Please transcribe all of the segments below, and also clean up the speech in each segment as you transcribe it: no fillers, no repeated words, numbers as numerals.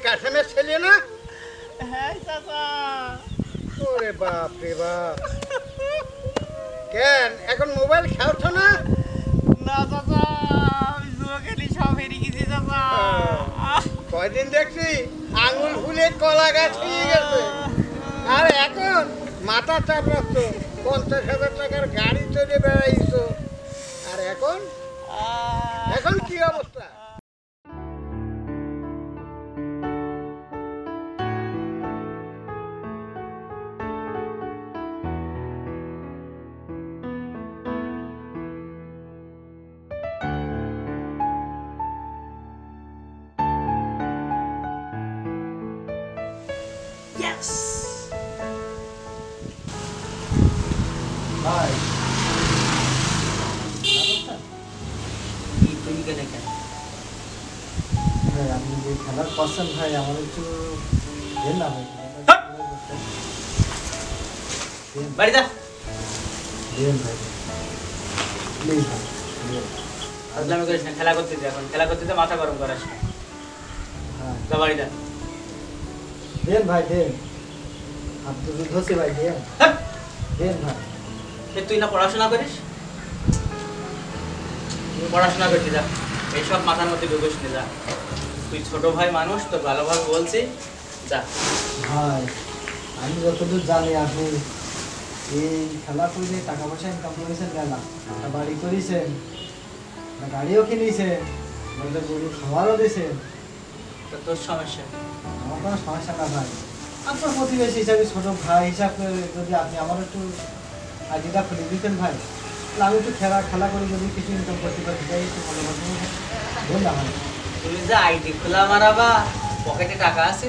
কাশেমের ছেলে না? হ্যাঁ চাচা। ওরে বাপ রে বাপ, কেন এখন মোবাইল খেলছো না? না চাচা, আমি জুয়া খেলি, সব হেরে গেছি চাচা। কয়দিন দেখছি আঙুল ফুলে কলা গাছ হয়ে গেছে, আর এখন মাথা চাপড়াচ্ছ, 50,000 টাকার গাড়ি চড়ে বেড়াইছো, আর এখন এখন কি অবস্থা? Yes! ভাই তুমি কেন কেন? ভাই আপনি যে খেলার করছেন ভাই আমার একটু দেন না ভাই, বাড়ি যা। দেন ভাই প্লিজ ভাই দেন। ফাজলামি করিস না, খেলা করতে দে, এখন খেলা করতে দে, মাথা গরম করাস না। হ্যাঁ যা বাড়ি যা। দেন ভাই দেন, আপনি তো যুদ্ধ হচ্ছে ভাই, দেন দেন ভাই। তুই না পড়াশোনা করিস? তুই পড়াশোনা করতে যা, এইসব মাথার মধ্যে ঢুকিস না, যা। তুই ছোট ভাই মানুষ, তো ভালোভাবে বলছি, যা। ভাই আমি যতদূর জানি আপনি এই খেলা করে টাকা পয়সা ইনকাম করেছেন, না একটা বাড়ি করেছেন, একটা গাড়িও কিনেছেন, একটা গরু খাবারও দিয়েছেন। তো তোর সমস্যা? আমার কোনো সমস্যা না ভাই, আপনার প্রতিবেশী হিসাবে ছোট ভাই হিসাবে যদি আপনি আমার একটু আইডিটা খুলে দিতেন ভাই, তাহলে আমি একটু খেলা করে যদি কিছু ইনকাম করতে পারি, তাই একটু ভালো কথা বলুন না ভাই। তুমি যে আইডি খোলা মারাবা, পকেটে টাকা আছে?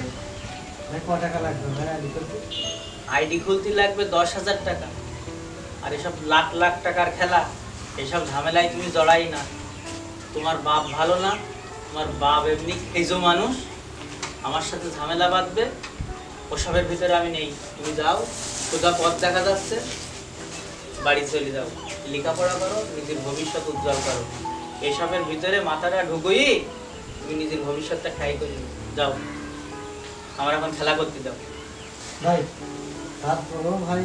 ভাই ক টাকা লাগবে ভাই আইডি করতে? আইডি খুলতে লাগবে 10,000 টাকা। আর এসব লাখ লাখ টাকার খেলা, এসব ঝামেলায় তুমি জড়াই না। তোমার বাপ ভালো না, তোমার বাপ এমনি খেজো মানুষ, আমার সাথে ঝামেলা বাঁধবে, ওসবের ভিতরে আমি নেই। তুমি যাও, সোজা পথ দেখা যাচ্ছে, বাড়ি চলে যাও, লেখাপড়া করো, নিজের ভবিষ্যৎ উজ্জ্বল করো। এসবের ভিতরে মাথাটা ঢুকুই তুমি নিজের ভবিষ্যৎটা খাই করে যাও। আমার এখন খেলা করতে দাও। ভাই তারপরেও ভাই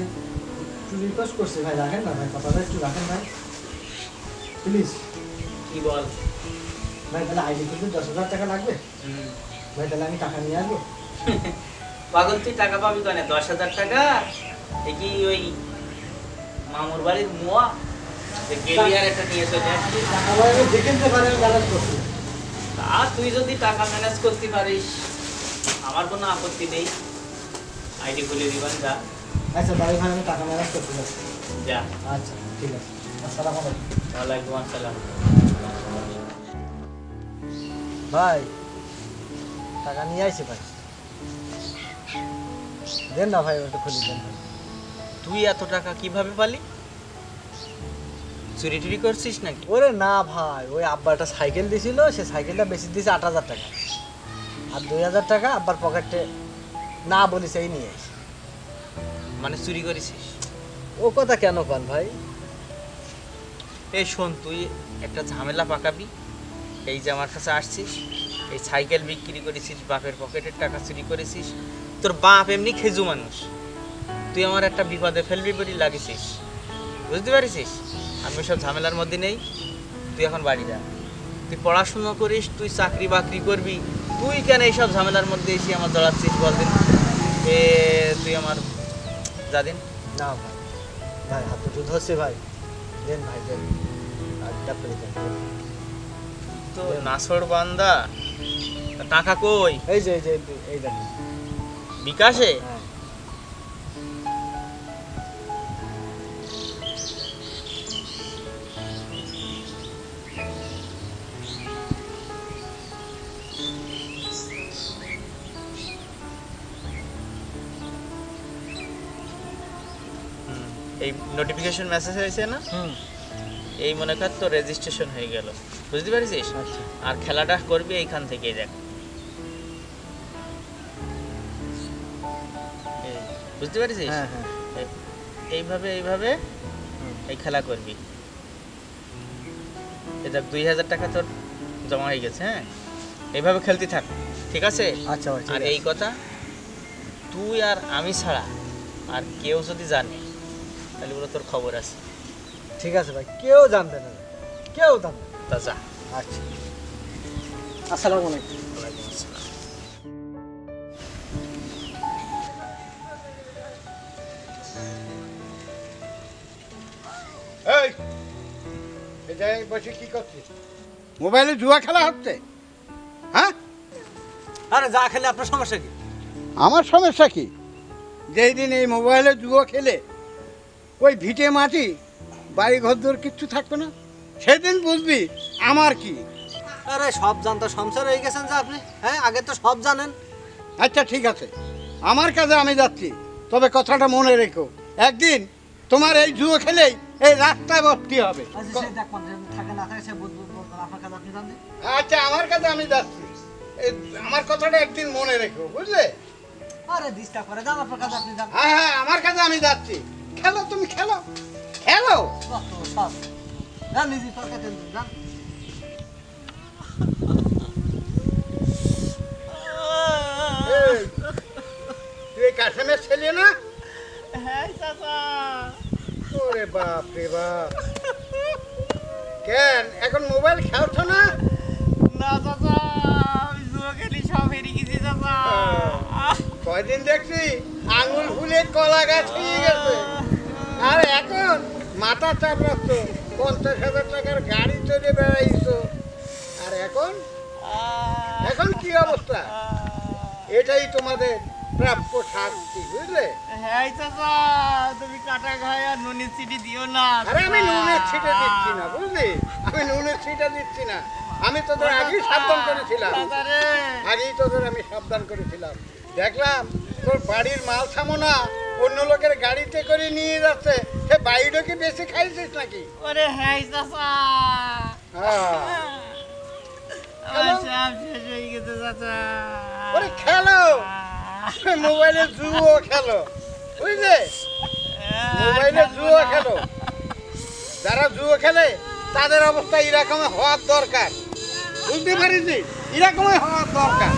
একটু রিকোয়েস্ট করছি ভাই, রাখেন না ভাই, কথাটা একটু রাখেন ভাই প্লিজ। কি বল? ভাই তাহলে আইডি করতে 10,000 টাকা লাগবে ভাই, তাহলে আমি টাকা নিয়ে আসবো। পাগল, তুই টাকা পাবি কেন? 10,000 টাকা কি ওই মামুর বাড়ির মোয়া গেলিয়ার একটা নিয়ে চলে আসবি? টাকা ভাই আমি দেখে নিতে পারি, আমি ব্যালেন্স করছি। তা তুই যদি টাকা ম্যানেজ করতে পারিস, আমার কোনো আপত্তি নেই, আইডি খুলে দিবান, যা। আচ্ছা ভাই ভাই আমি টাকা ম্যানেজ করতে যাচ্ছি। যা। আচ্ছা ঠিক আছে, আসসালামু আলাইকুম। ওয়ালাইকুম আসসালাম। ভাই টাকা নিয়ে আইছি ভাই, দেন না ভাই, ওটা খুলে দেন ভাই। তুই এত টাকা কিভাবে পালি? চুরি টুরি করছিস নাকি? ওরে না ভাই, ওই আব্বা একটা সাইকেল দিছিল, সে সাইকেলটা বেশি দিয়েছে 8,000 টাকা, আর 2,000 টাকা আব্বার পকেটে না বলিস এই নিয়ে আইছি। মানে চুরি করেছিস? ও কথা কেন কন ভাই? এই শোন, তুই একটা ঝামেলা পাকাবি। এই যে আমার কাছে আসছিস, এই সাইকেল বিক্রি করেছিস, বাপের পকেটের টাকা চুরি করেছিস, তোর বাপ এমনি খেজু মানুষ, তুই আমার একটা বিপদে ফেলবি বলে লাগিয়েছিস, বুঝতে পারিস? আমি সব ঝামেলার মধ্যে নেই, তুই এখন বাড়ি যা। তুই পড়াশুনো করিস, তুই চাকরি বাকরি করবি, তুই কেন এইসব ঝামেলার মধ্যে এসে আমার জড়াচ্ছিস বলদিন? তুই আমার যা দিন। না ভাই, ভাই হাত দুটো ধরছে ভাই, দেন ভাই দেন, আড্ডা করে দেন। তো নাছড় বান্দা, টাকা কই? এই যে এই দেন বিকাশে? হ্যাঁ। এই নোটিফিকেশন মেসেজ হয়েছে না, এই মনে কর তো রেজিস্ট্রেশন হয়ে গেল, বুঝতে পারিস? আচ্ছা আর খেলাটা করবি এইখান থেকেই, দেখ, বুঝতে পারিস? হ্যাঁ হ্যাঁ এইভাবে এইভাবে এই খেলা করবি। এই দেখ 2,000 টাকা তোর জমা হয়ে গেছে। হ্যাঁ, এইভাবে খেলতে থাক, ঠিক আছে? আচ্ছা ভাই, আর এই কথা তুই আর আমি ছাড়া আর কেউ যদি জানে তাহলে বলে তোর খবর আছে। ঠিক আছে ভাই, কেউ জানবে না, কেউ জানবে না। তা যা। আচ্ছা, আসসালামু আলাইকুম। এই এটাই বসে কি করছিস? মোবাইলে জুয়া খেলা হচ্ছে? হ্যাঁ, আরে যা খেলে আপনার সমস্যা কি? আমার সমস্যা কি? যেই দিন এই মোবাইলে জুয়া খেলে ওই ভিটে মাটি বাড়ি ঘরদোর কিচ্ছু থাকবে না, সেদিন বুঝবি আমার কি। আরে সব জানতো সংসার হয়ে গেছেন যে আপনি, হ্যাঁ আগে তো সব জানেন। আচ্ছা ঠিক আছে, আমার কাছে আমি যাচ্ছি, তবে কথাটা মনে রেখো, একদিন তোমার এই জুয়ো খেলেই এই রাস্তায় ভর্তি হবে। আচ্ছা সে দেখ থাকে না থাকে সে বুঝবো, আপনার কাছে আপনি জানবেন। আচ্ছা আমার কাছে আমি যাচ্ছি, আমার কথাটা একদিন মনে রেখো, বুঝলে? আরে ডিস্টার্ব করে যান, আপনার কাছে আপনি যান। হ্যাঁ হ্যাঁ, আমার কাছে আমি যাচ্ছি, খেলো তুমি, খেলো খেলো। সব যান, নিজে পকেটে যান। এই, তুই কাশেমের ছেলে না? হ্যাঁ চাচা। ওরে বাপ রে বাপ, কেন এখন মোবাইল খেলছো না? না চাচা, আমি জুয়া খেলি, সব হেরে গেছি চাচা। কয়দিন দেখছি আঙুল ফুলে কলা গাছ হয়ে গেছে, আর এখন মাথা চাপড়াচ্ছ, 50,000 টাকার গাড়ি চড়ে বেড়াইছো, আর এখন এখন কি অবস্থা? এটাই তোমাদের প্রাপ্য শাস্তি, বুঝলে? হ্যাঁ চাচা, তুমি কাটা খায় আর নুনের চিঠি দিও না। আরে আমি নুনের ছিটে দিচ্ছি না, বুঝলি? আমি নুনের ছিটে দিচ্ছি না, আমি তোদের আগেই সাবধান করেছিলাম, আগেই তোদের আমি সাবধান করেছিলাম। দেখলাম তোর বাড়ির মাল সামনা অন্য লোকের গাড়িতে করে নিয়ে যাচ্ছে, সে বাইরে কি বেশি খাইছিস নাকি? ওরে হ্যাঁ চাচা, হ্যাঁ, আমার সব শেষ হয়ে গেছে চাচা। ওরে খেলো, মোবাইলে জুয়ো খেলো, বুঝলে? মোবাইলে জুয়ো খেলো, যারা জুয়ো খেলে তাদের অবস্থা এরকম হওয়ার দরকার, বুঝতে পারিস? এরকমই হওয়ার দরকার।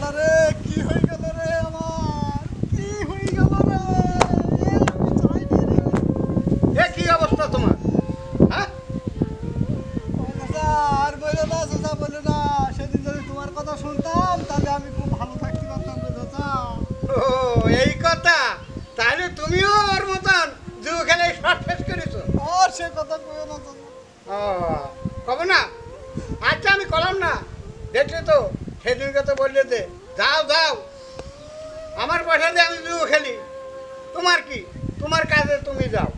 আরে কি হয়ে গেল রে আমার, কি হয়ে গেল রে? আমি চাইনি রে। এ কি অবস্থা তোমার? হ্যাঁ, আর বলো না চাচা, বলো না। সেদিন যদি তোমার কথা শুনতাম তাহলে আমি খুব ভালো থাকতে পারতাম রে চাচা। ও এই কথা, তাহলে তুমিও ওর মতন জুয়ো খেলে শর্ট শেষ করেছো? আর সে কথা কইও না চাচা। ও কবে না? আচ্ছা আমি করলাম না, দেখলে তো সেদিনকে তো বললে যে যাও যাও আমার পয়সা দিয়ে আমি জুয়ো খেলি, তোমার কি, তোমার কাজে তুমি যাও,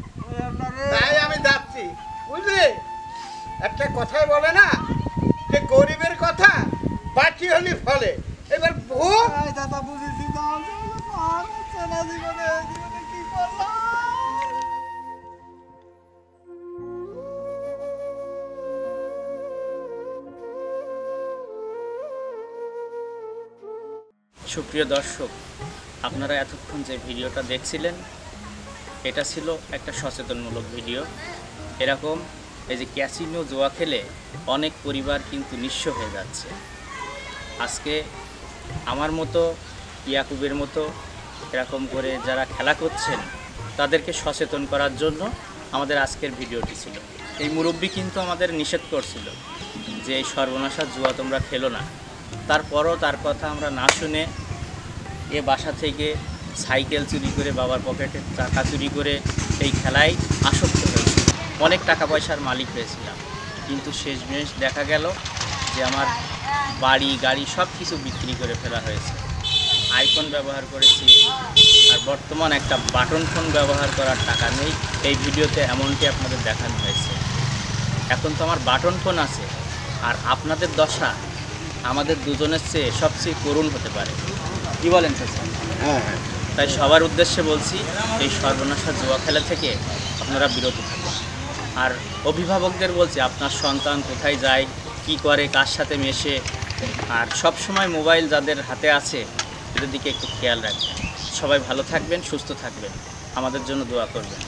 তাই আমি যাচ্ছি, বুঝলে? একটা কথাই বলে না যে গরিবের কথা বাকি হলি ফলে, এবার বহু এই দাদা বুঝেছি, আর হচ্ছে না জীবনে, জীবনে কি করলাম? সুপ্রিয় দর্শক, আপনারা এতক্ষণ যে ভিডিওটা দেখছিলেন এটা ছিল একটা সচেতনমূলক ভিডিও। এরকম এই যে ক্যাসিনো জুয়া খেলে অনেক পরিবার কিন্তু নিঃস্ব হয়ে যাচ্ছে। আজকে আমার মতো, ইয়াকুবের মতো এরকম করে যারা খেলা করছেন তাদেরকে সচেতন করার জন্য আমাদের আজকের ভিডিওটি ছিল। এই মুরব্বি কিন্তু আমাদের নিষেধ করছিল যে এই সর্বনাশা জুয়া তোমরা খেলো না, তারপরও তার কথা আমরা না শুনে এ বাসা থেকে সাইকেল চুরি করে, বাবার পকেটের টাকা চুরি করে এই খেলায় আসক্ত হয়েছি। অনেক টাকা পয়সার মালিক হয়েছিলাম, কিন্তু শেষমেশ দেখা গেল যে আমার বাড়ি গাড়ি সব কিছু বিক্রি করে ফেলা হয়েছে। আইফোন ব্যবহার করেছি, আর বর্তমান একটা বাটন ফোন ব্যবহার করার টাকা নেই। এই ভিডিওতে এমনটি আপনাদের দেখানো হয়েছে। এখন তো আমার বাটন ফোন আছে, আর আপনাদের দশা আমাদের দুজনের চেয়ে সবচেয়ে করুণ হতে পারে, কি বলেন স্যার? হ্যাঁ হ্যাঁ, তাই সবার উদ্দেশ্যে বলছি, এই সর্বনাশা জুয়া খেলা থেকে আপনারা বিরত থাকুন। আর অভিভাবকদের বলছি, আপনার সন্তান কোথায় যায়, কি করে, কার সাথে মেশে, আর সব সময় মোবাইল যাদের হাতে আছে এদের দিকে একটু খেয়াল রাখবেন। সবাই ভালো থাকবেন, সুস্থ থাকবেন, আমাদের জন্য দোয়া করবেন।